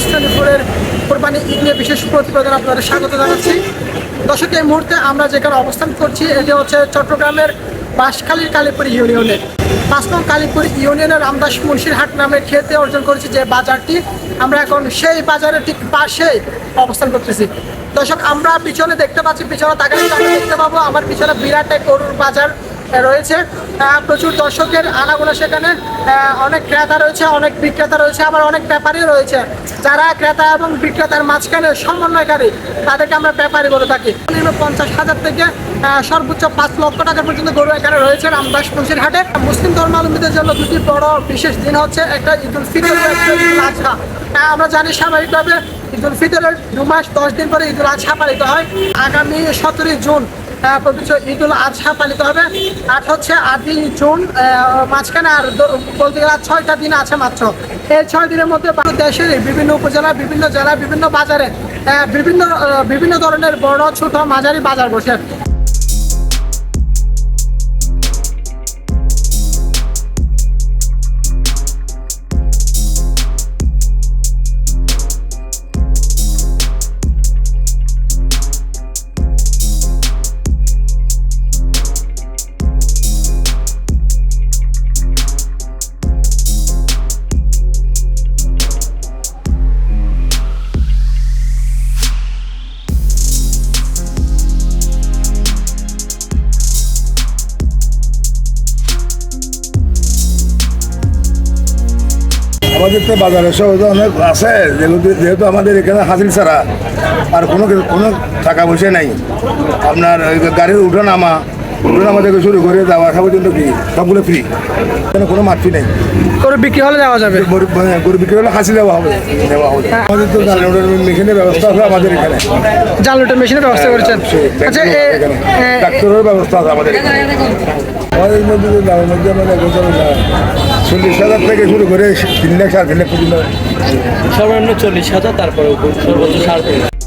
শ্রেণীপুরের কোরবানি ঈদ নিয়ে বিশেষ প্রতিবেদন আপনাদের স্বাগত জানাচ্ছি। দর্শক, এই মুহূর্তে আমরা যেখানে অবস্থান করছি এটি হচ্ছে চট্টগ্রামের বাঁশখালীর কালীপুর ইউনিয়নে 5 নং কালীপুর ইউনিয়নের রামদাস মুন্সির হাট নামে খ্যাতি অর্জন করেছি যে বাজারটি, আমরা এখন সেই বাজারের ঠিক পাশেই অবস্থান করতেছি। দর্শক, আমরা পিছনে দেখতে পাচ্ছি, পিছনে তাকালে আমরা দেখতে পাবো আমার পিছনে বিরাট এক গরুর বাজার রয়েছে। প্রচুর দর্শকের আনাগোনা, সেখানে অনেক ক্রেতা রয়েছে, অনেক বিক্রেতা রয়েছে, আবার অনেক ব্যাপারী রয়েছে। যারা ক্রেতা এবং বিক্রেতার মাঝখানে সমন্বয়কারী তাদেরকে আমরা ব্যাপারী বলে থাকি। 50,000 থেকে সর্বোচ্চ 5 লক্ষ টাকা পর্যন্ত গরু এখানে রয়েছে রামদাস মুন্সির হাটে। মুসলিম ধর্মাবলম্বীদের জন্য দুটি বড় বিশেষ দিন হচ্ছে, একটা ঈদুল ফিতর, একটা ঈদুল আজহা। আমরা জানি স্বাভাবিকভাবে ঈদুল ফিতরের 2 মাস 10 দিন পরে ঈদুল আজহা পালিত হয়। আগামী 17 জুন পবিত্র ঈদুল আজহা পালিত হবে। আর হচ্ছে 8 জুন মাঝখানে আর বলতে গেলে 6টা দিন আছে মাত্র। এই 6 দিনের মধ্যে দেশের বিভিন্ন উপজেলা, বিভিন্ন জেলা, বিভিন্ন বাজারে বিভিন্ন ধরনের বড় ছোট মাঝারি বাজার বসে। আমাদের তো বাজারের সহজে অনেক আছে, যেহেতু আমাদের এখানে হাসিল ছাড়া আর কোনো টাকা পয়সা নাই। আপনার গাড়ির উঠানামা থেকে শুরু করে যাওয়া আসা পর্যন্ত কি সবগুলো ফ্রি, কোনো মাঠ ফি নেই। গরু বিক্রি হলে যাওয়া যাবে, গরু বিক্রি হলে হাসি দেওয়া হবে। আমাদের তো জানলার মেশিনের ব্যবস্থা আছে আমাদের এখানে। জানলার মেশিনের ব্যবস্থা করেছেন? আচ্ছা, ডাক্তারের ব্যবস্থা আছে আমাদের এখানে। আমাদের মধ্যে দামের মধ্যে মানে 40,000 থেকে শুরু করে 3 লাখ 3.5 লাখ পর্যন্ত। সর্বনিম্ন 40,000, তারপরে সর্বোচ্চ 3.5 লাখ।